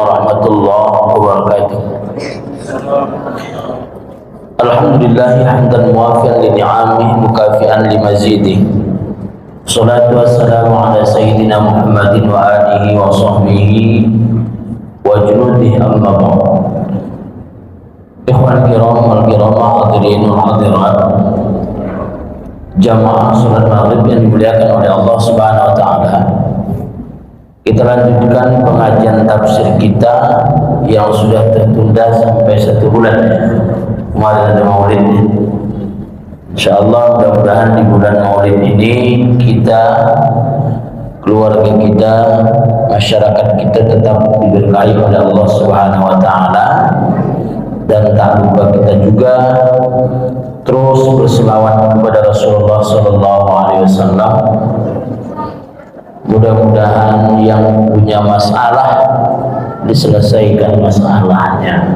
warahmatullahi wabarakatuh. Alhamdulillah hamdan muwafiqan li ni'amihi mukafi'an li mazidihi. Salatu wassalamu ala sayyidina Muhammadin wa alihi wa sahbihi wa junudihi amma ba'd. Ikhwan kiram wal kiramah hadirin wal hadirat, jamaah salat maghrib yang dimuliakan oleh Allah Subhanahu wa taala. Kita lanjutkan pengajian tafsir kita yang sudah tertunda sampai 1 bulan. Kemarin ada maulid. Insyaallah mudah-mudahan di bulan maulid ini kita, keluarga kita, masyarakat kita tetap diberkahi oleh Allah Subhanahu wa taala, dan tak lupa kita juga terus berselawat kepada Rasulullah sallallahu alaihi wasallam. Mudah-mudahan yang punya masalah diselesaikan masalahnya,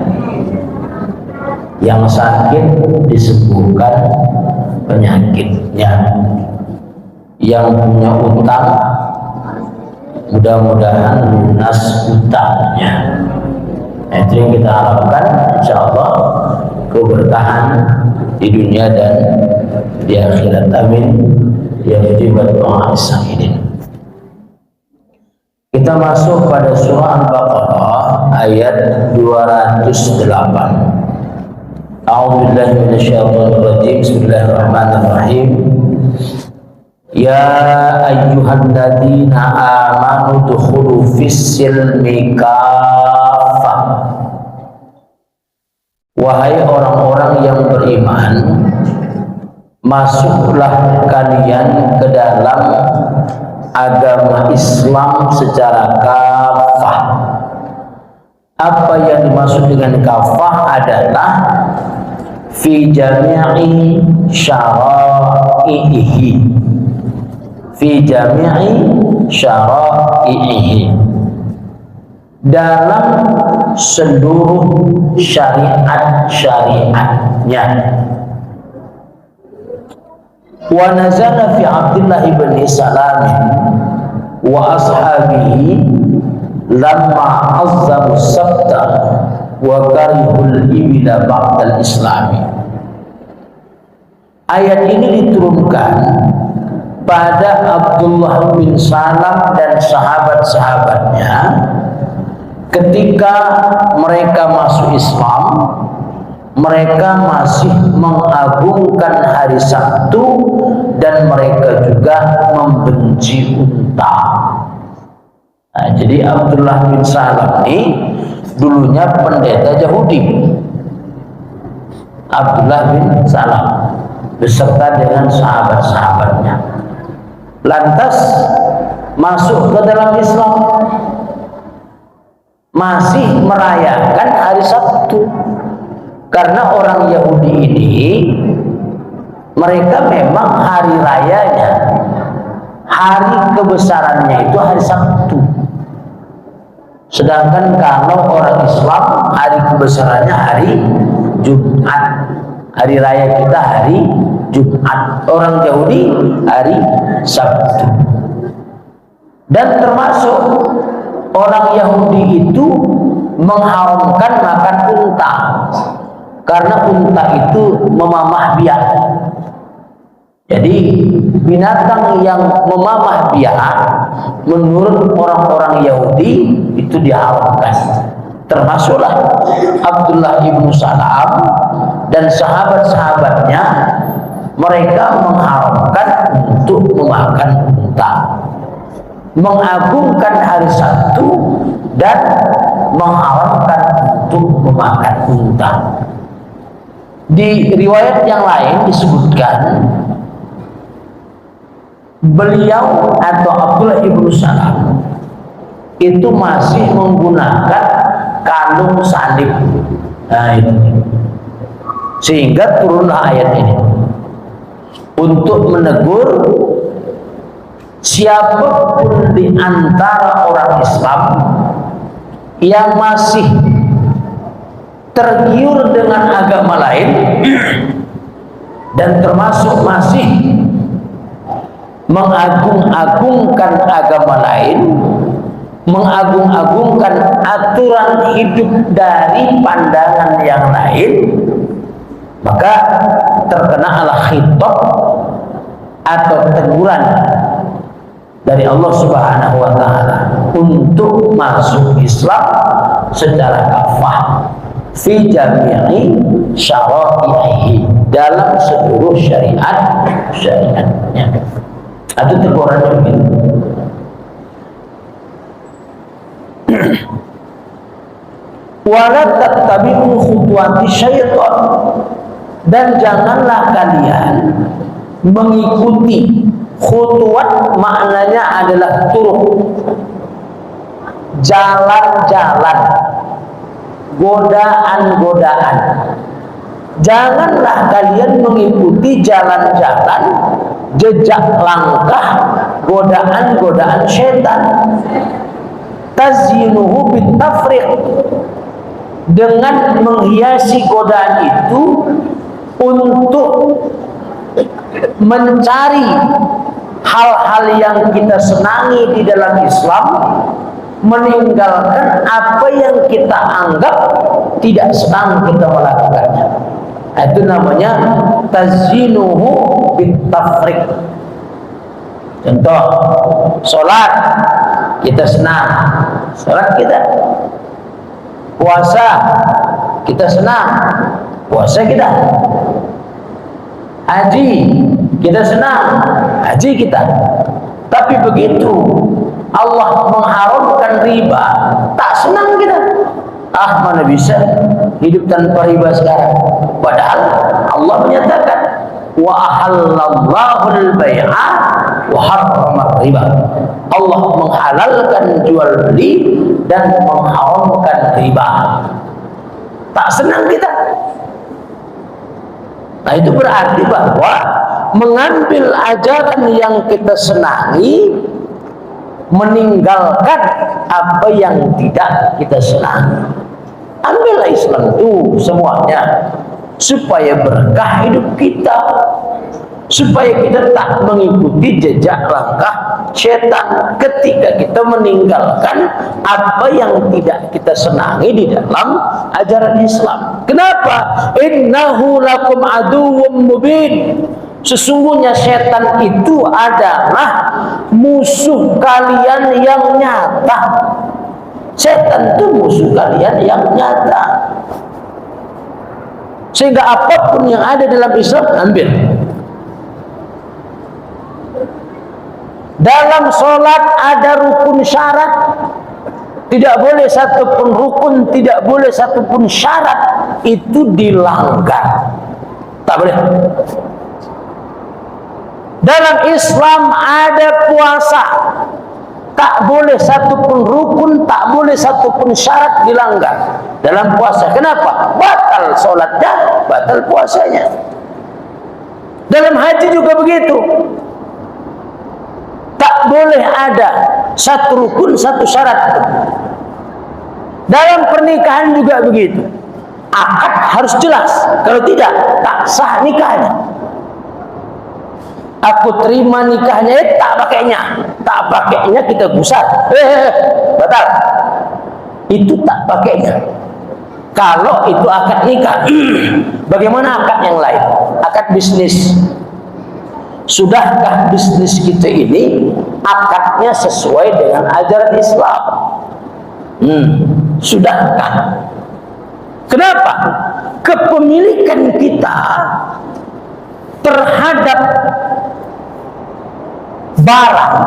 yang sakit disembuhkan penyakitnya, yang punya utang mudah-mudahan lunas utangnya. Itu yang kita harapkan, insyaallah keberkahan di dunia dan di akhirat. Amin ya rabbal alamin. Kita masuk pada surah Al-Baqarah ayat 208. A'udzubillahi minasyaitonir rajim. Bismillahirrahmanirrahim. Ya ayyuhalladzina amanu dukhulu fis-silmi kaffah. Wahai orang-orang yang beriman, masuklah kalian ke dalam agama Islam secara kafah. Apa yang dimaksud dengan kafah adalah fi jami'i syara'ihi, fi jami'i syara'ihi, dalam seluruh syariat-syariatnya. Wa nazala fi Abdullah ibn Salam wa ashabihi lamma azzamu sabta wa karihul ibila ba'dal islami. Ayat ini diturunkan pada Abdullah bin Salam dan sahabat-sahabatnya ketika mereka masuk Islam. Mereka masih mengagungkan hari Sabtu dan mereka juga membenci unta. Nah, jadi Abdullah bin Salam ini dulunya pendeta Yahudi. Abdullah bin Salam beserta dengan sahabat-sahabatnya lantas masuk ke dalam Islam, masih merayakan hari Sabtu. Karena orang Yahudi ini, mereka memang hari rayanya, hari kebesarannya itu hari Sabtu. Sedangkan kalau orang Islam, hari kebesarannya hari Jumat. Hari raya kita hari Jumat, orang Yahudi hari Sabtu. Dan termasuk orang Yahudi itu mengharamkan makan unta, karena unta itu memamah biak. Jadi binatang yang memamah biak menurut orang-orang Yahudi itu diharamkan. Termasuklah Abdullah ibn Salam dan sahabat-sahabatnya, mereka mengharamkan untuk memakan unta, mengagungkan hari Sabtu dan mengharamkan untuk memakan unta. Di riwayat yang lain disebutkan beliau atau Abdullah ibn Salam itu masih menggunakan kalung salib. Nah, itu. Sehingga turunlah ayat ini untuk menegur siapapun di antara orang Islam yang masih tergiur dengan agama lain dan termasuk masih mengagung-agungkan agama lain, mengagung-agungkan aturan hidup dari pandangan yang lain, maka terkenalah khitab atau teguran dari Allah Subhanahu wa taala untuk masuk Islam secara kafah fi jami'i syara'ihi, dalam seluruh syariatnya. Itu teguran begitu. Wala tattabi'u khutuwati syaitan, dan janganlah kalian mengikuti. Khutuwat maknanya adalah turuq, jalan-jalan, godaan-godaan. Janganlah kalian mengikuti jalan-jalan, jejak langkah, godaan-godaan syaitan. Tazyinuhu bitafriq, dengan menghiasi godaan itu untuk mencari hal-hal yang kita senangi di dalam Islam, meninggalkan apa yang kita anggap tidak senang kita melakukannya. Itu namanya tazyinuhu bitafriq. Contoh, sholat kita senang, sholat kita. Puasa kita senang, puasa kita. Haji kita senang, haji kita. Tapi begitu Allah mengharamkan riba, tak senang kita. Mana bisa hidup tanpa riba sekarang? Padahal Allah menyatakan wa ahallallahu al-bai'a wa harrama riba. Allah menghalalkan jual beli dan mengharamkan riba. Tak senang kita. Nah, itu berarti bahwa mengambil ajaran yang kita senangi, meninggalkan apa yang tidak kita senangi. Ambillah Islam itu semuanya, supaya berkah hidup kita, supaya kita tak mengikuti jejak langkah syaitan ketika kita meninggalkan apa yang tidak kita senangi di dalam ajaran Islam. Kenapa? Innahu lakum aduwwum mubin. Sesungguhnya syaitan itu adalah musuh kalian yang nyata. Syaitan itu musuh kalian yang nyata. Sehingga apapun yang ada dalam Islam, ambil. Dalam sholat ada rukun syarat, tidak boleh satupun rukun, tidak boleh satupun syarat itu dilanggar, tak boleh. Dalam Islam ada puasa, tak boleh satupun rukun, tak boleh satupun syarat dilanggar dalam puasa. Kenapa? Batal sholatnya, batal puasanya. Dalam haji juga begitu. Tak boleh ada satu rukun, satu syarat. Dalam pernikahan juga begitu. Akad harus jelas. Kalau tidak, tak sah nikahnya. Aku terima nikahnya, tak pakainya. Tak pakainya kita gusar. Batal. Itu tak pakainya. Kalau itu akad nikah. Bagaimana akad yang lain? Akad bisnis. Sudahkah bisnis kita ini akadnya sesuai dengan ajaran Islam? Sudahkah? Kenapa? Kepemilikan kita terhadap barang,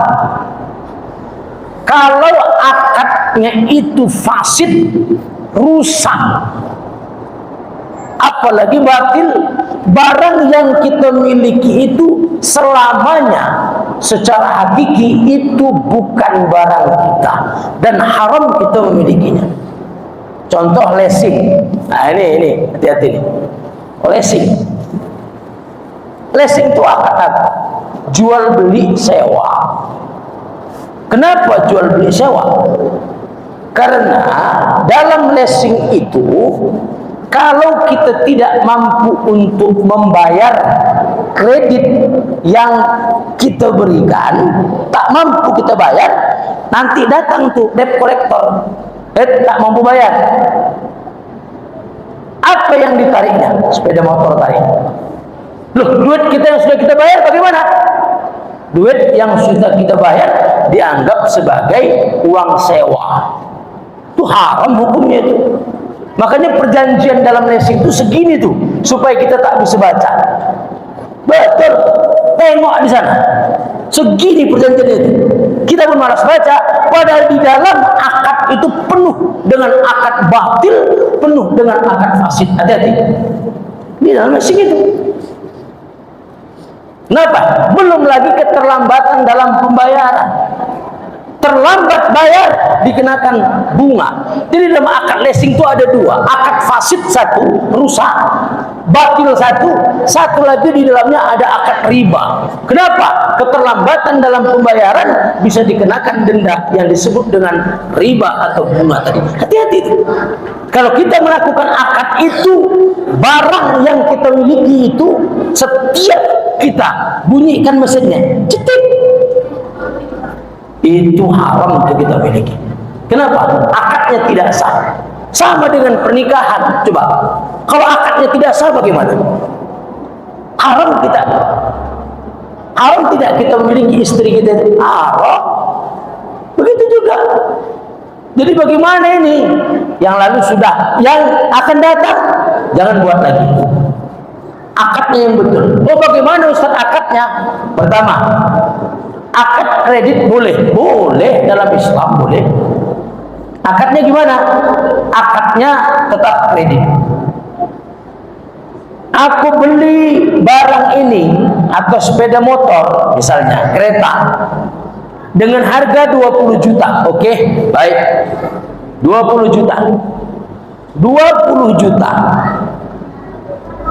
kalau akadnya itu fasid, rusak, apalagi batil, barang yang kita miliki itu selamanya secara hakiki itu bukan barang kita dan haram kita memilikinya. Contoh leasing. Nah, ini hati-hati nih. Leasing. Leasing itu apa? Jual beli sewa. Kenapa jual beli sewa? Karena dalam leasing itu, kalau kita tidak mampu untuk membayar kredit yang kita berikan, tak mampu kita bayar, nanti datang tuh debt collector. tak mampu bayar. Apa yang ditariknya? Sepeda motor tarik. Loh, duit kita yang sudah kita bayar bagaimana? Duit yang sudah kita bayar dianggap sebagai uang sewa. Itu haram hukumnya itu. Makanya perjanjian dalam leasing itu segini tuh, supaya kita tak bisa baca. Betul, tengok di sana. Segini perjanjian itu. Kita pun malas baca, padahal di dalam akad itu penuh dengan akad batil, penuh dengan akad fasid. Hati-hati. Di dalam leasing itu. Kenapa? Belum lagi keterlambatan dalam pembayaran. Terlambat bayar dikenakan bunga. Jadi dalam akad leasing itu ada dua, akad fasid satu, rusak, batil satu lagi di dalamnya ada akad riba. Kenapa? Keterlambatan dalam pembayaran bisa dikenakan denda yang disebut dengan riba atau bunga tadi. Hati-hati itu. Kalau kita melakukan akad itu, barang yang kita miliki itu setiap kita bunyikan mesinnya, cetit, itu haram untuk kita miliki. Kenapa? Akadnya tidak sah. Sama dengan pernikahan. Coba, kalau akadnya tidak sah bagaimana? Haram kita. Haram tidak kita memiliki istri kita. Haram. Begitu juga. Jadi bagaimana ini? Yang lalu sudah, yang akan datang jangan buat lagi. Akadnya yang betul. Oh, bagaimana Ustaz akadnya? Pertama, akad kredit boleh dalam Islam, boleh. Akadnya gimana? Akadnya tetap kredit. Aku beli barang ini atau sepeda motor, misalnya kereta, dengan harga 20 juta. Oke, baik. 20 juta. 20 juta.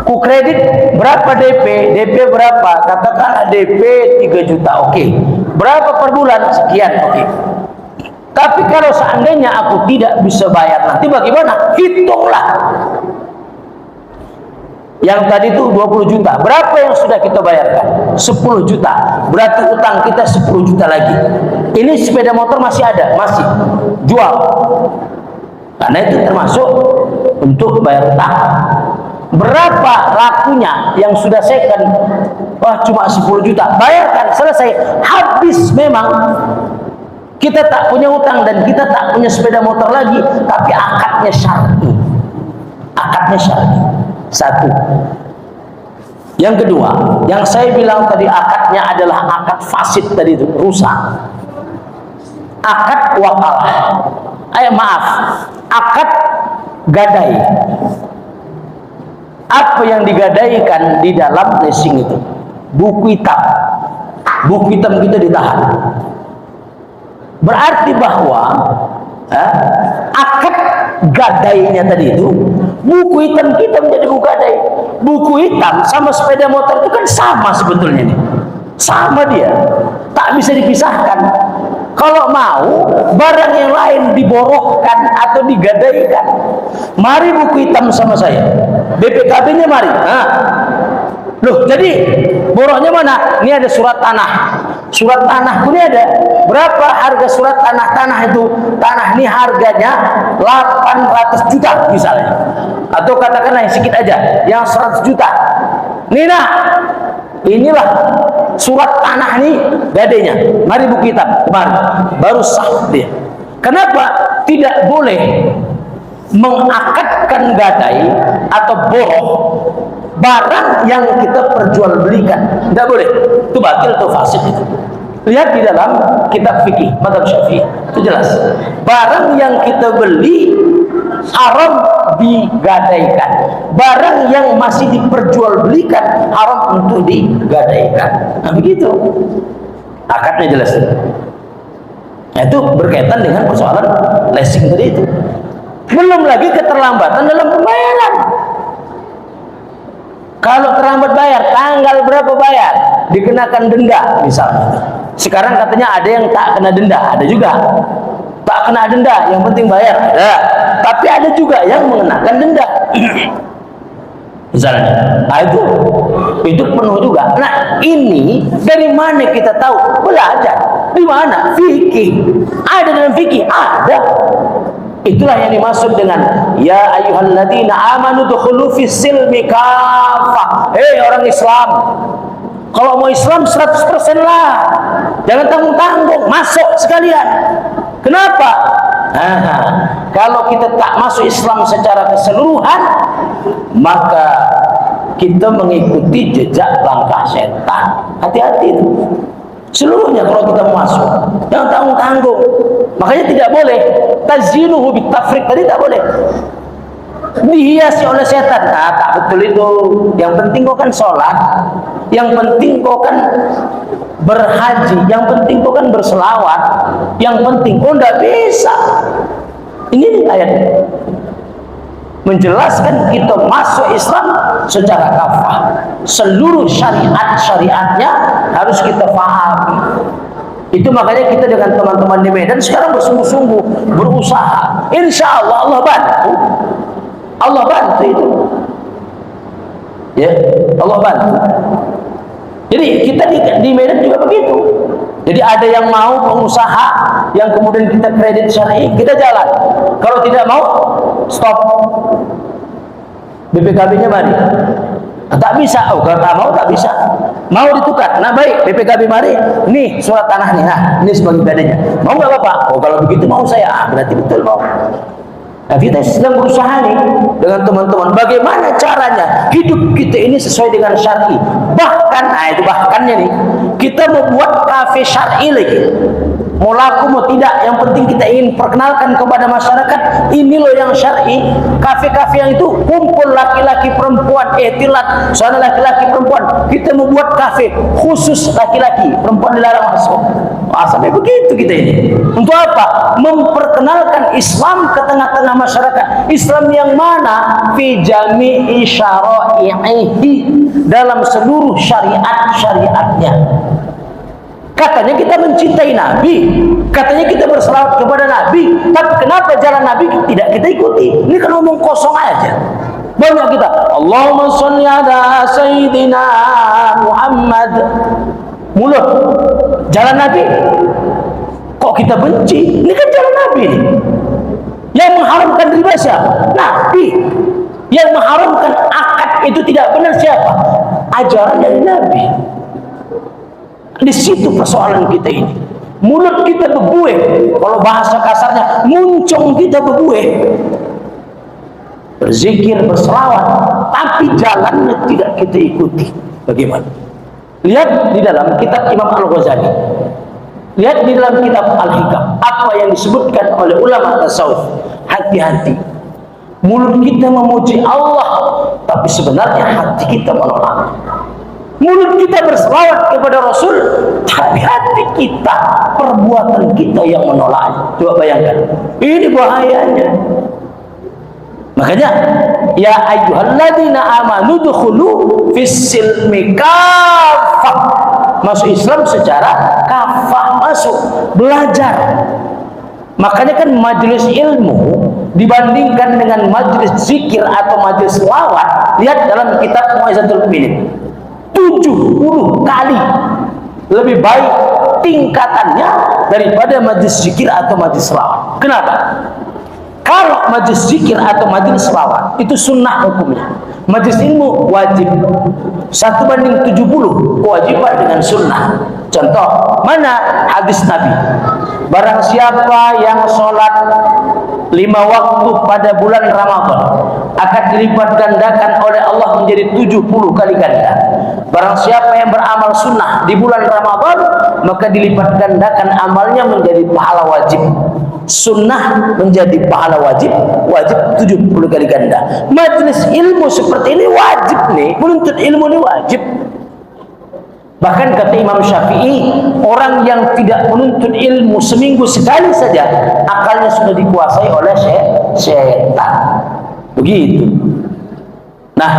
Ku kredit berapa DP? DP berapa? Katakanlah DP 3 juta. Oke. Berapa per bulan? Sekian. Oke. Tapi kalau seandainya aku tidak bisa bayar, nanti bagaimana? Hitunglah. Yang tadi itu 20 juta. Berapa yang sudah kita bayarkan? 10 juta. Berarti utang kita 10 juta lagi. Ini sepeda motor masih ada, masih jual. Karena itu termasuk untuk bayar utang. Berapa lakunya yang sudah second? Wah, cuma 10 juta. Bayarkan, selesai. Habis memang. Kita tak punya utang dan kita tak punya sepeda motor lagi, tapi akadnya syar'i. Akadnya syar'i. Satu. Yang kedua, yang saya bilang tadi akadnya adalah akad fasid tadi itu, rusak. Akad wakalah. Akad gadai. Apa yang digadaikan di dalam leasing itu? Buku hitam. Buku hitam kita ditahan. Berarti bahwa akad gadainya tadi itu, buku hitam kita menjadi buku gadai. Buku hitam sama sepeda motor itu kan sama sebetulnya nih. Sama dia. Tak bisa dipisahkan. Kalau mau barang yang lain diborohkan atau digadaikan, mari buku hitam sama saya, BPKB-nya mari. Loh, jadi borohnya mana? Ini ada surat tanah. Surat tanah ini ada. Berapa harga surat tanah itu? Tanah ini harganya 800 juta misalnya. Atau katakanlah yang sedikit aja, yang 100 juta. Nina, inilah surat tanah ini gadainya. Mari buku hitam, mari. Baru sah dia. Kenapa tidak boleh mengakadkan gadai atau boroh barang yang kita perjualbelikan? Tidak boleh. Itu batil atau fasid itu. Lihat di dalam kitab fikih mazhab Syafi'i, itu jelas. Barang yang kita beli haram digadaikan. Barang yang masih diperjualbelikan haram untuk digadaikan. Nah, begitu. Akadnya jelas. Nah, itu berkaitan dengan persoalan leasing tadi itu. Belum lagi keterlambatan dalam pembayaran. Kalau terlambat bayar, tanggal berapa bayar? Dikenakan denda misalnya. Sekarang katanya ada yang tak kena denda, ada juga. Tak kena denda, yang penting bayar, ada. Tapi ada juga yang mengenakan denda. Misalnya, nah itu penuh juga. Nah, ini dari mana kita tahu? Belajar. Di mana? Fikih. Ada dalam fikih? Ada. Itulah yang dimaksud dengan ya ayyuhalladzina amanu dukhulu fis silmi kafah. Hei orang Islam, kalau mau Islam 100% lah, jangan tanggung-tanggung, masuk sekalian. Kenapa? Kalau kita tak masuk Islam secara keseluruhan, maka kita mengikuti jejak langkah setan. Hati-hati itu. Seluruhnya kalau kita mau masuk, jangan tanggung-tanggung. Makanya tidak boleh tazyinuhu bitafriq, tadi tak boleh dihiasi oleh setan. Nah, tak betul itu. Yang penting kau kan sholat, yang penting kau kan berhaji, yang penting kau kan berselawat, yang penting kau tidak bisa. Ini ayat menjelaskan kita masuk Islam secara kafah. Seluruh syariat-syariatnya harus kita pahami. Itu makanya kita dengan teman-teman di Medan sekarang bersungguh-sungguh berusaha. Insya Allah Allah bantu. Allah bantu itu. Ya, Allah bantu. Jadi kita di Medan juga begitu. Jadi ada yang mau pengusaha yang kemudian kita kredit syar'i, kita jalan. Kalau tidak mau, stop. BPKB-nya mari. Tak bisa, oh kalau tak mau tak bisa. Mau ditukar, nah baik BPKB mari. Nih surat tanah nih, nah ini sebagai bedanya. Mau nggak Bapak? Oh kalau begitu mau saya, berarti betul mau. Nah kita sedang berusaha nih dengan teman-teman bagaimana caranya hidup kita ini sesuai dengan syar'i. Bahkan, nah itu bahkannya nih, kita membuat kafe syar'i lagi. Mau laku mau tidak, yang penting kita ingin perkenalkan kepada masyarakat ini loh yang syar'i. Kafe-kafe yang itu kumpul laki-laki perempuan, tilat soalnya laki-laki perempuan. Kita membuat kafe khusus laki-laki, perempuan dilarang masuk. Sampai begitu kita ini. Untuk apa? Memperkenalkan Islam ke tengah-tengah masyarakat. Islam yang mana? Fi jami'i syara'ihi, dalam seluruh syariat-syariatnya. Katanya kita mencintai Nabi, katanya kita berselawat kepada Nabi, tapi kenapa jalan Nabi tidak kita ikuti? Ini kan ngomong kosong aja. Banyak kita Allahumma sholli ala sayyidina Muhammad, mulut jalan Nabi kok kita benci. Ini kan jalan Nabi nih. Yang mengharamkan riba siapa? Nabi. Yang mengharamkan akad itu tidak benar siapa? Ajaran dari Nabi. Di situ persoalan kita ini. Mulut kita berbuih, kalau bahasa kasarnya muncung kita berbuih, berzikir, berselawat, tapi jalannya tidak kita ikuti. Bagaimana? Lihat di dalam kitab Imam Al-Ghazali, lihat di dalam kitab Al-Hikam, apa yang disebutkan oleh ulama tasawuf. Hati-hati, mulut kita memuji Allah, tapi sebenarnya hati kita menolak. Mulut kita berselawat kepada Rasul, tapi hati kita, perbuatan kita yang menolak. Coba bayangkan, ini bahayanya. Makanya, ya ayyuhalladzina amanu dukhulu fis silmi kafah. Masuk Islam secara kafah, masuk belajar. Makanya kan majelis ilmu dibandingkan dengan majelis zikir atau majelis selawat, lihat dalam kitab Mu'izatul Mu'minin. 70 kali lebih baik tingkatannya daripada majlis zikir atau majlis selawat. Kenapa? Kalau majlis zikir atau majlis selawat itu sunnah hukumnya, majlis ilmu wajib. 1:70 kewajiban dengan sunnah. Contoh, mana hadis Nabi? Barang siapa yang sholat 5 waktu pada bulan Ramadan akan dilipat gandakan oleh Allah menjadi 70 kali ganda. Barang siapa yang beramal sunnah di bulan Ramadan, maka dilipat gandakan amalnya menjadi pahala wajib. Sunnah menjadi pahala wajib, wajib 70 kali ganda. Majelis ilmu seperti ini wajib nih, menuntut ilmu ini wajib. Bahkan kata Imam Syafi'i, orang yang tidak menuntut ilmu seminggu sekali saja, akalnya sudah dikuasai oleh setan. Begitu. Nah,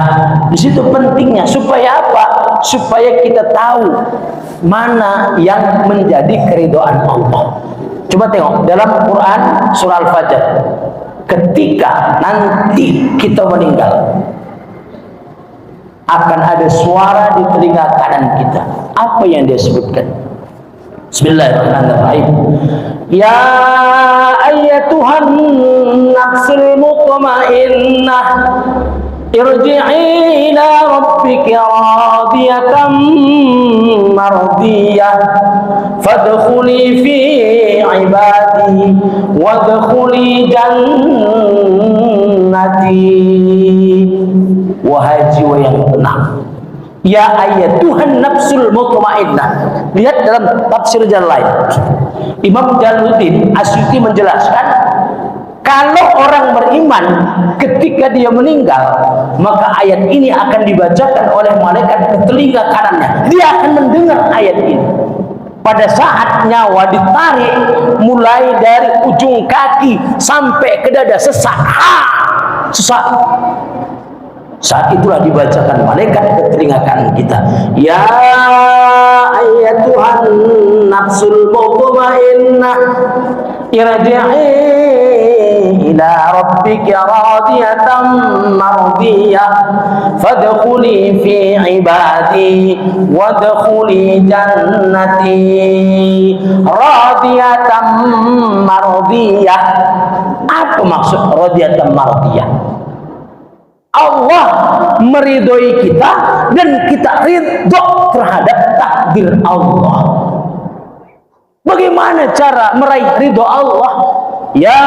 di situ pentingnya supaya apa? Supaya kita tahu mana yang menjadi keridhaan Allah. Coba tengok dalam Quran surah Al-Fajr. Ketika nanti kita meninggal, akan ada suara di telinga kanan kita. Apa yang dia sebutkan? Bismillahirrahmanirrahim. Ya ayyatuhan nafsul mutmainnah, irji'i ila rabbika radiyatan mardiyah, fadkhuli fi ibadi wadkhuli jannati. Wahai jiwa yang tenang, ya ayyatuhan nafsul mutmainnah. Lihat dalam tafsir jalan lain, Imam Jalaluddin Asyuti menjelaskan, kalau orang beriman ketika dia meninggal, maka ayat ini akan dibacakan oleh malaikat ke telinga kanannya. Dia akan mendengar ayat ini. Pada saat nyawa ditarik, mulai dari ujung kaki sampai ke dada, sesak. Sesak. Saat itulah dibacakan malaikat ke telinga kanan kita. Ya ayyatuhan nafsul mutmainnah, irji'i ila rabbika radiyatan mardiyah, fadkhuli fi ibadi wadkhuli jannati. Radiyatan mardiyah. Apa maksud radiyatan mardiyah? Allah meridhoi kita dan kita ridho terhadap takdir Allah. Bagaimana cara meraih ridho Allah? Ya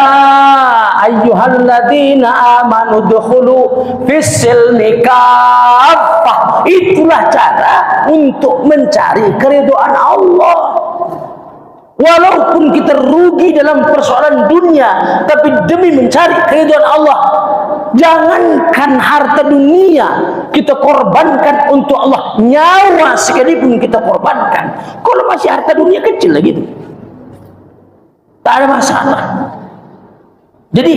ayyuhalladzina amanu dukhulu fis-silmi kaffah. Itulah cara untuk mencari keridhaan Allah. Walaupun kita rugi dalam persoalan dunia, tapi demi mencari keridhaan Allah, jangankan harta dunia kita korbankan untuk Allah, nyawa sekalipun kita korbankan. Kalau masih harta dunia kecil lagi itu, tak ada masalah. Jadi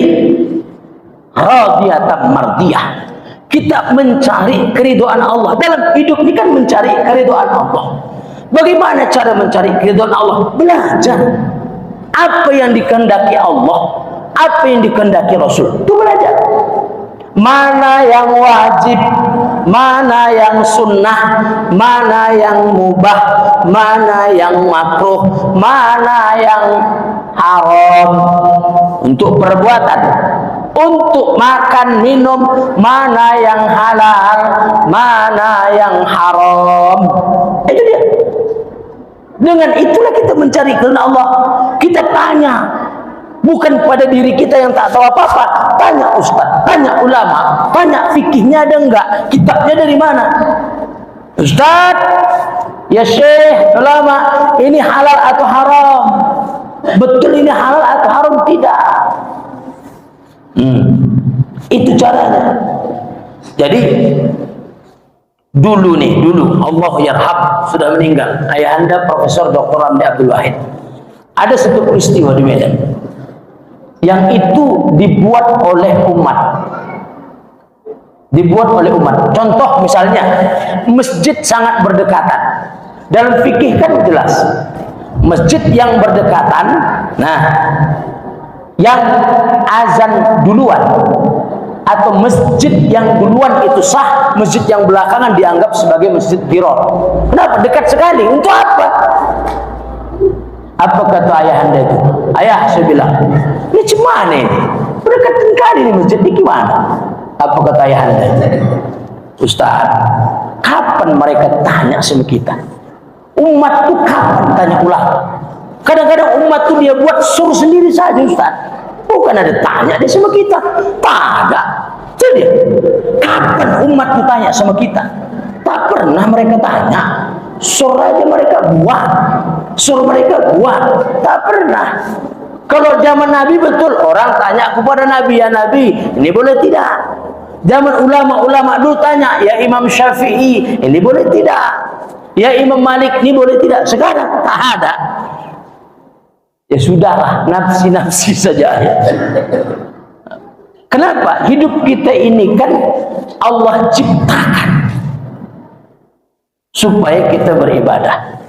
radiyatan mardiyah, kita mencari keridhaan Allah. Dalam hidup ini kan mencari keridhaan Allah. Bagaimana cara mencari keridhaan Allah? Belajar apa yang dikehendaki Allah, apa yang dikehendaki Rasul, itu belajar. Mana yang wajib, mana yang sunnah, mana yang mubah, mana yang makruh, mana yang haram untuk perbuatan, untuk makan minum, mana yang halal, mana yang haram. Itu dia. Dengan itulah kita mencari keridhaan Allah. Kita tanya, bukan pada diri kita yang tak tahu apa-apa. Tanya ustaz, tanya ulama, tanya fikihnya ada enggak, kitabnya dari mana. Ustaz, ya syekh, ulama, ini halal atau haram? Betul ini halal atau haram? Tidak. Itu caranya. Jadi dulu Allah yarham, sudah meninggal ayahanda Profesor Dr. Ramli Abdul Wahid. Ada satu peristiwa di Medan yang itu dibuat oleh umat. Contoh misalnya, masjid sangat berdekatan. Dalam fikih kan jelas, masjid yang berdekatan, nah, yang azan duluan atau masjid yang duluan itu sah, masjid yang belakangan dianggap sebagai masjid diror. Kenapa? Dekat sekali. Untuk apa? Apa kata ayahanda itu? Ayah, saya bilang, ini cuman ini berdekatan kali ini masjid ini gimana? Apa kata ayahanda itu? Ustaz, kapan mereka tanya sama kita? Umat itu kapan tanya ulang? Kadang-kadang umat itu dia buat suruh sendiri saja Ustaz. Bukan ada tanya dia sama kita. Tak ada. Jadi kapan umat itu tanya sama kita? Tak pernah mereka tanya. Suruh aja mereka buat. Suruh mereka buat. Tak pernah. Kalau zaman Nabi betul, orang tanya kepada Nabi, ya Nabi, ini boleh tidak? Zaman ulama-ulama dulu tanya, ya Imam Syafi'i, ini boleh tidak? Ya Imam Malik, ini boleh tidak? Sekarang tak ada. Ya sudahlah, nafsi-nafsi saja. Kenapa? Hidup kita ini kan Allah ciptakan supaya kita beribadah.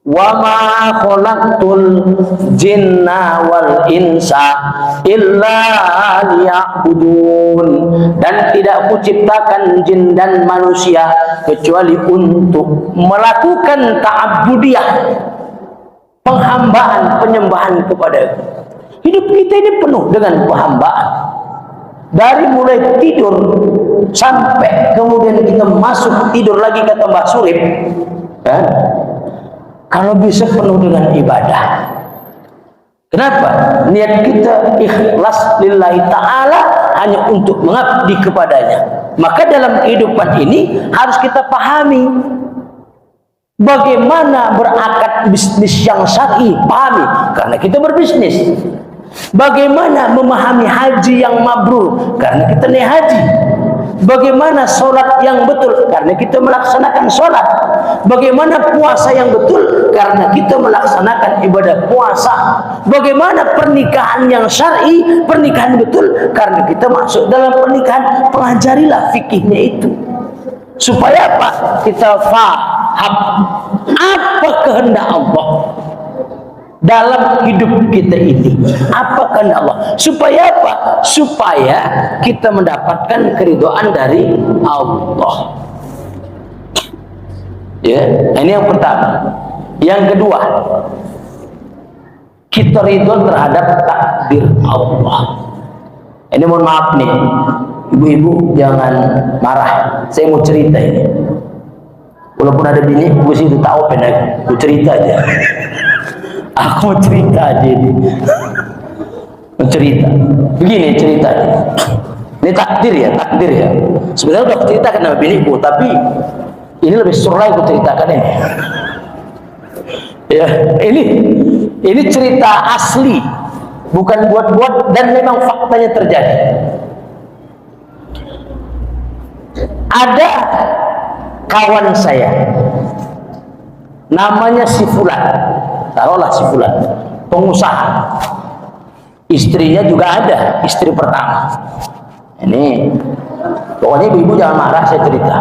Wa ma khalaqtul jinna wal insa illa liya'budun. Dan tidak kuciptakan jin dan manusia kecuali untuk melakukan ta'abbudiyah. penghambaan, penyembahan kepada. Hidup kita ini penuh dengan penghambaan. Dari mulai tidur sampai kemudian kita masuk tidur lagi, kata Mbak Surip, kan? Kalau bisa penuh dengan ibadah. Kenapa? Niat kita ikhlas lillahi ta'ala, hanya untuk mengabdi kepadanya. Maka dalam kehidupan ini harus kita pahami bagaimana berakad bisnis yang syar'i, pahami, karena kita berbisnis. Bagaimana memahami haji yang mabrur, karena kita naik haji. Bagaimana sholat yang betul, karena kita melaksanakan sholat. Bagaimana puasa yang betul, karena kita melaksanakan ibadah puasa. Bagaimana pernikahan yang syar'i, pernikahan betul, karena kita masuk dalam pernikahan. Pelajarilah fikihnya itu, supaya apa? Kita faham apa kehendak Allah dalam hidup kita ini. Apa kehendak Allah? Supaya apa? Supaya kita mendapatkan keridhaan dari Allah. Ya, ini yang pertama. Yang kedua, kita ridho terhadap takdir Allah. Ini mohon maaf nih, ibu-ibu jangan marah. Saya mau cerita ini. Walaupun ada bini, gue sih udah tahu pengen gue cerita aja. Aku mau cerita aja ini. Mau cerita. Begini ceritanya. Ini takdir ya, takdir ya. Sebenarnya udah aku ceritakan sama biniku, tapi ini lebih seru lagi aku ceritakan ini. Ya, ini cerita asli, bukan buat-buat, dan memang faktanya terjadi. Ada kawan saya, namanya si Fulan, taruhlah si Fulan, pengusaha. Istrinya juga ada, istri pertama. Ini pokoknya ibu-ibu jangan marah, saya cerita.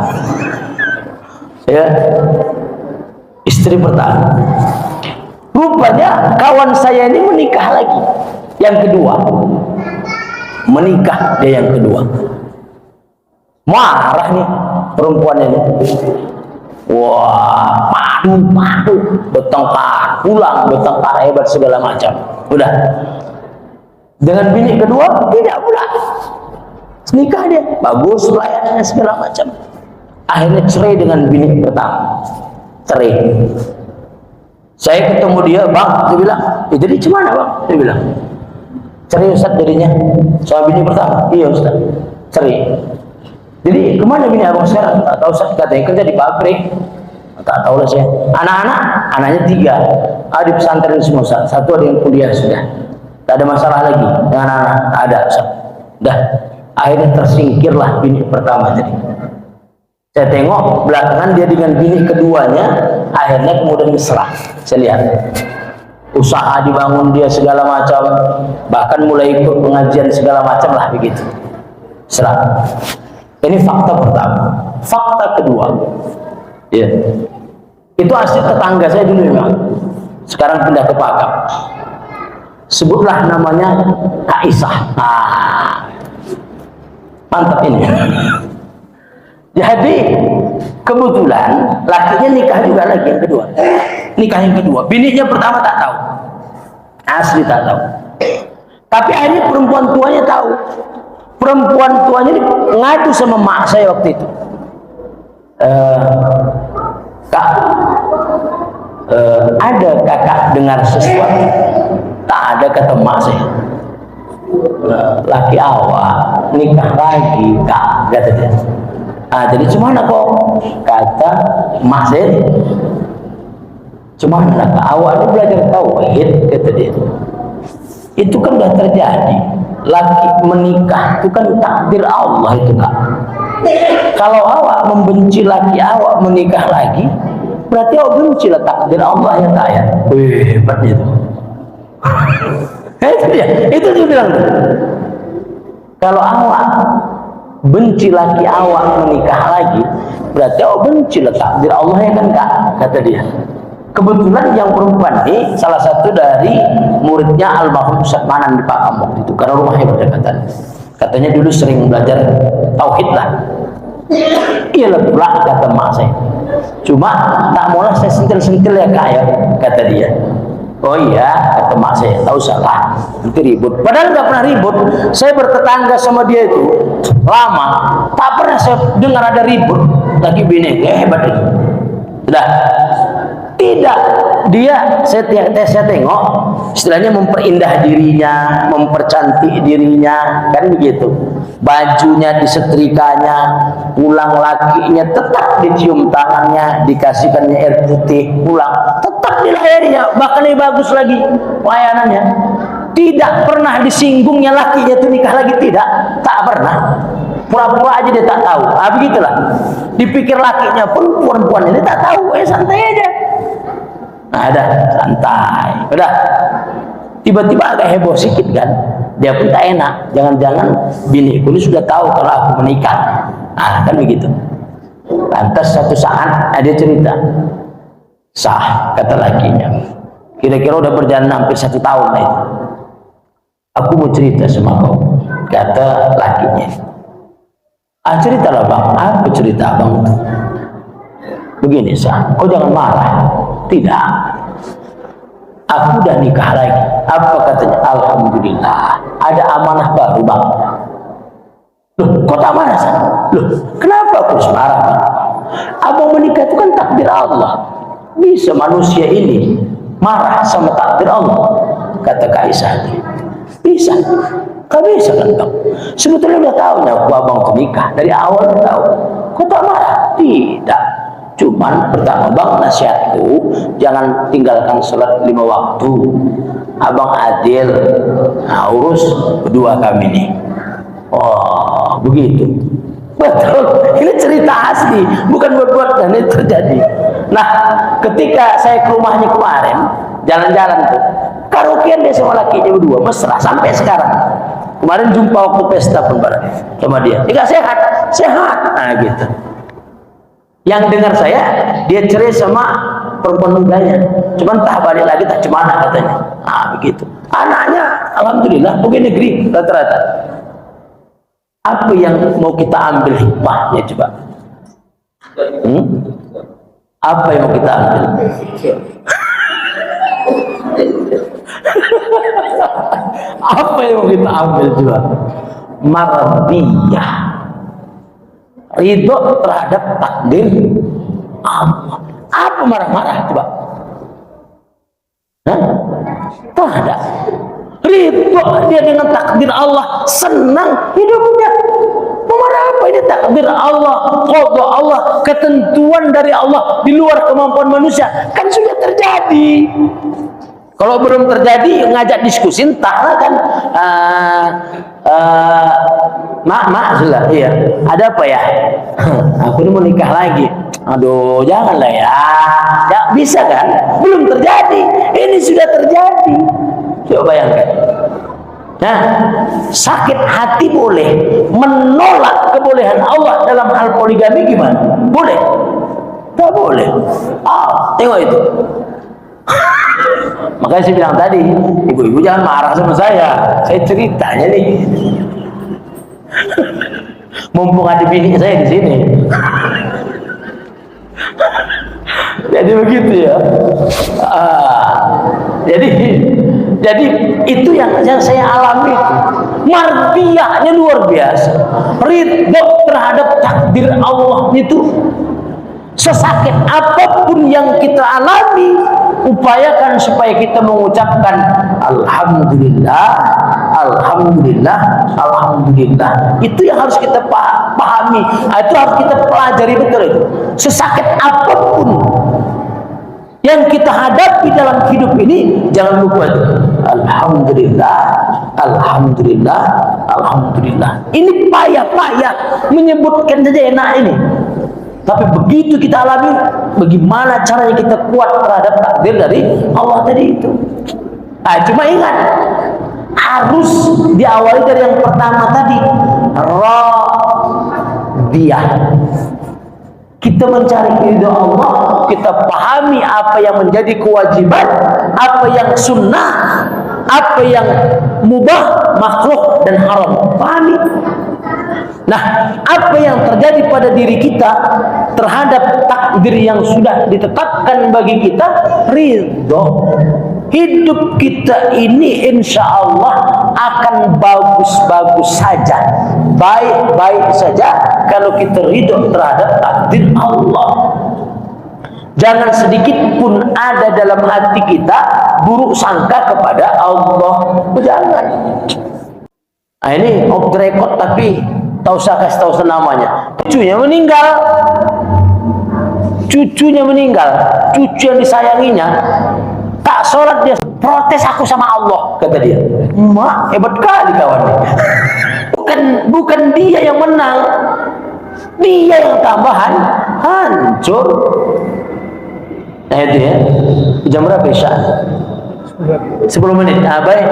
Ya, istri pertama. Rupanya kawan saya ini menikah lagi, yang kedua. Menikah dia yang kedua. Marah nih perempuan ini. Wah, padu, bertengkar, pulang, bertengkar hebat segala macam. Udah. Dengan bini kedua tidak pula. Nikah dia, bagus pelayanannya segala macam. Akhirnya cerai dengan bini pertama. Cerai. Saya ketemu dia, bang, dia bilang, jadi gimana bang? Dia bilang, cerai Ustaz jadinya. Sama bini pertama, iya Ustaz, cerai. Jadi kemana bini abang sekarang? Tak tahu Ustaz, katanya kerja di pabrik. Tak tahu lah saya. Anak-anak, anaknya 3. Ada di pesantren semua Ustaz. Satu ada yang kuliah sudah. Tak ada masalah lagi dengan anak-anak. Tak ada Ustaz. Dah. Akhirnya tersingkirlah bini pertama jadi. Saya tengok belakangan dia dengan bini keduanya, akhirnya kemudian mesra. Saya lihat usaha dibangun dia segala macam, bahkan mulai ikut pengajian segala macam lah begitu. Mesra. Ini fakta pertama. Fakta kedua, ya, itu asli tetangga saya dulu memang. Sekarang pindah ke Pakam. Sebutlah namanya Aisyah. Mantap ini. Jadi kebetulan lakinya nikah juga lagi yang kedua. Nikah yang kedua. Bininya pertama tak tahu. Asli tak tahu. Tapi akhirnya perempuan tuanya tahu. Perempuan tuanya ngadu sama mak saya waktu itu. Kak, ada kakak dengar sesuatu? Tak ada, kata mak saya. Laki awak nikah lagi, kak, kata dia. Jadi cumana kok, kata mak saya. Cumana kak, awak ini belajar tauhid, kata dia. Itu kan sudah terjadi. Laki menikah itu kan takdir Allah itu kak. Kalau awak membenci laki awak menikah lagi, berarti awak benci lah takdir Allah ya kak ya. Wih, hebatnya itu. Itu dia bilang. Kalau awak benci laki awak menikah lagi, berarti awak benci lah takdir Allah ya kan kak, kata dia. Kebetulan yang perempuan ini salah satu dari muridnya almarhum Ustaz Manan di Pakam waktu itu, karena rumahnya berdekatan. Katanya dulu sering belajar tauhid lah. Iya pula, kata mak saya. Cuma tak maulah saya sentil-sentil ya kak ya, kata dia. Oh iya, kata mak saya, tahu salah, itu ribut. Padahal nggak pernah ribut. Saya bertetangga sama dia itu lama, tak pernah saya dengar ada ribut. Lagi bini, hebat ini. Sudah, tidak. Dia, saya tengok, istilahnya memperindah dirinya, mempercantik dirinya, kan begitu. Bajunya disetrikanya, pulang lakinya tetap dicium tangannya, dikasihkannya air putih, pulang tetap dilayaninya, bahkan lebih bagus lagi pelayanannya. Tidak pernah disinggungnya lakinya itu nikah lagi, tidak, tak pernah. Pura-pura aja dia tak tahu. Begitulah. Dipikir lakinya pun perempuan ini tak tahu, santai aja. Ada santai, udah. Tiba-tiba agak heboh sedikit kan, dia pun tak enak. Jangan-jangan biniku ini sudah tahu kalau aku menikah. Kan begitu. Lantas satu saat dia cerita, sah, kata lakinya. Kira-kira udah berjalan hampir 1 tahun lah itu. Aku mau cerita sama kau, kata lakinya. Ceritalah bang. Apa cerita abang itu? Begini sah, kau jangan marah. Tidak, aku udah nikah lagi. Apa katanya? Alhamdulillah, ada amanah baru bang. Loh, kok tak marah sah? Loh, kenapa aku harus marah bang? Abang menikah itu kan takdir Allah. Bisa manusia ini marah sama takdir Allah? Kata Kaisah. Bisa. Kau bisa kan bang? Sebetulnya udah tahu aku abang menikah dari awal udah tahu. Kok tak marah? Tidak. Cuman pertama bang, nasihatku jangan tinggalkan sholat 5 waktu. Abang adil, urus berdua kami nih. Oh begitu, betul. Ini cerita asli, bukan buat-buat, dan itu terjadi. Nah, ketika saya ke rumahnya kemarin, jalan-jalan tuh, karaokean dia sama lakinya berdua, mesra sampai sekarang. Kemarin jumpa waktu pesta pun bareng sama dia. Tidak sehat, sehat. Nah gitu. Yang dengar saya, dia cerai sama perempuan mudanya. Cuman tak balik lagi, tak cemana katanya. Begitu. Anaknya, alhamdulillah, pegawai negeri rata-rata. Apa yang mau kita ambil hikmahnya coba? Apa yang mau kita ambil? Apa yang mau kita ambil coba? Mardiyah. Ridho terhadap takdir Allah. Apa marah-marah coba? Tak ada. Ridho dia dengan takdir Allah, senang hidupnya. Marah apa? Ini takdir Allah, qada Allah, ketentuan dari Allah di luar kemampuan manusia. Kan sudah terjadi. Kalau belum terjadi, ngajak diskusi entahlah kan. Mak sudah, iya. Ada apa ya? Aku ini mau nikah lagi. Aduh, janganlah ya. Ya bisa kan? Belum terjadi. Ini sudah terjadi. Coba bayangkan. Nah, sakit hati boleh, menolak kebolehan Allah dalam hal poligami gimana? Boleh? Tak boleh. Tengok itu. Makanya saya bilang tadi, ibu-ibu jangan marah sama saya ceritanya nih. Mumpung ada bini saya di sini. Jadi begitu ya. Jadi itu yang saya alami. Mardiyahnya luar biasa. Ridho terhadap takdir Allah itu. Sesakit apapun yang kita alami, upayakan supaya kita mengucapkan Alhamdulillah, Alhamdulillah, Alhamdulillah. Itu yang harus kita pahami. Itu harus kita pelajari betul itu. Sesakit apapun yang kita hadapi dalam hidup ini, jangan lupa itu. Alhamdulillah, Alhamdulillah, Alhamdulillah. Ini payah-payah menyebutkan saja enak ini. Tapi begitu kita alami, bagaimana caranya kita kuat terhadap takdir dari Allah tadi itu. Cuma ingat, harus diawali dari yang pertama tadi, radiyah. Kita mencari ridho Allah, kita pahami apa yang menjadi kewajiban, apa yang sunnah, apa yang mubah, makruh dan haram. Pahami. Nah, apa yang terjadi pada diri kita terhadap takdir yang sudah ditetapkan bagi kita, ridho. hidup kita ini insya Allah akan bagus-bagus saja, baik-baik saja kalau kita ridho terhadap takdir Allah. Jangan sedikit pun ada dalam hati kita buruk sangka kepada Allah. Jangan. Nah, ini off the record tapi tak usah kasih tahu namanya. Cucunya meninggal. Cucu yang disayanginya tak sholat, dia protes, aku sama Allah, kata dia. Mak, hebat kali kawannya. bukan dia yang menang, dia yang tambahan hancur. Nah itu ya. Jam berapa Isya? 10 menit. Nah, baik,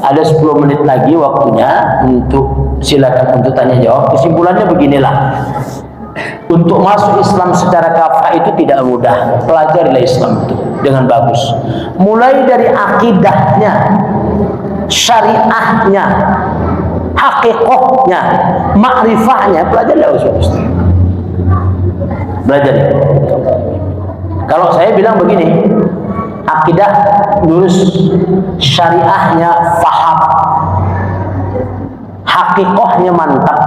ada 10 menit lagi waktunya untuk silakan untuk tanya jawab. Kesimpulannya beginilah, untuk masuk Islam secara kafah itu tidak mudah. Pelajarilah Islam itu dengan bagus, mulai dari akidahnya, syariahnya, hakikatnya, makrifahnya. Pelajarilah Ustaz. Belajar. Kalau saya bilang begini, akidah lurus, syariahnya faham, hakikatnya mantap,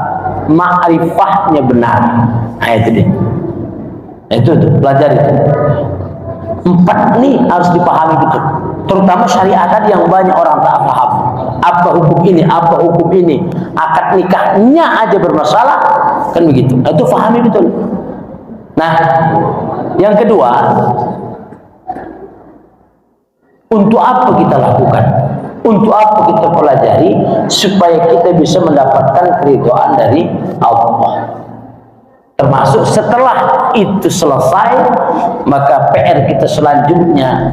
makrifahnya benar. Nah itu dia. Itu pelajari. 4 ini harus dipahami betul. Terutama syariat tadi yang banyak orang tak paham. Apa hukum ini, apa hukum ini. Akad nikahnya aja bermasalah, kan begitu. Itu pahami betul. Nah, yang kedua, untuk apa kita lakukan? Untuk apa kita pelajari? Supaya kita bisa mendapatkan keridhaan dari Allah. Termasuk setelah itu selesai, maka PR kita selanjutnya,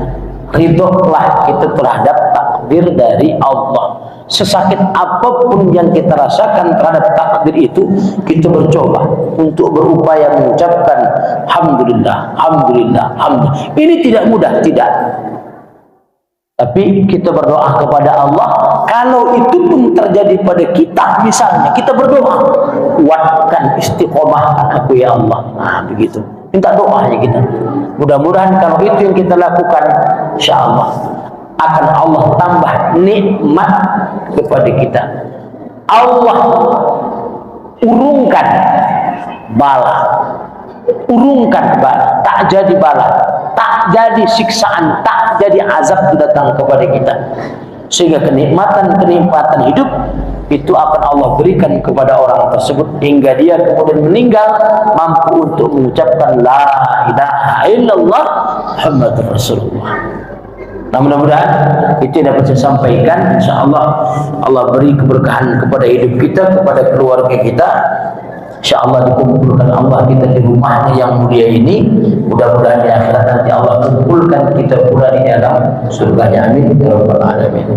ridholah kita terhadap takdir dari Allah. Sesakit apapun yang kita rasakan terhadap takdir itu, kita bercoba untuk berupaya mengucapkan alhamdulillah, alhamdulillah, alhamdulillah. Ini tidak mudah, tidak. Tapi kita berdoa kepada Allah. Kalau itu pun terjadi pada kita, misalnya kita berdoa, kuatkan istiqomah aku ya Allah. Nah begitu, minta doanya kita. Mudah-mudahan kalau itu yang kita lakukan, insya Allah akan Allah tambah nikmat kepada kita. Allah urungkan bala, urungkan bala, tak jadi bala, tak jadi siksaan, tak jadi azab datang kepada kita. Sehingga kenikmatan hidup itu akan Allah berikan kepada orang tersebut hingga dia kemudian meninggal mampu untuk mengucapkan la ilaha illallah Muhammadur Rasulullah. Nah, mudah-mudahan itu yang dapat saya sampaikan. InsyaAllah Allah beri keberkahan kepada hidup kita, kepada keluarga kita. InsyaAllah dikumpulkan Allah kita di rumahnya yang mulia ini. Mudah-mudahan di akhirat nanti Allah kumpulkan kita pula di dalam surganya. Amin ya rabbal alamin.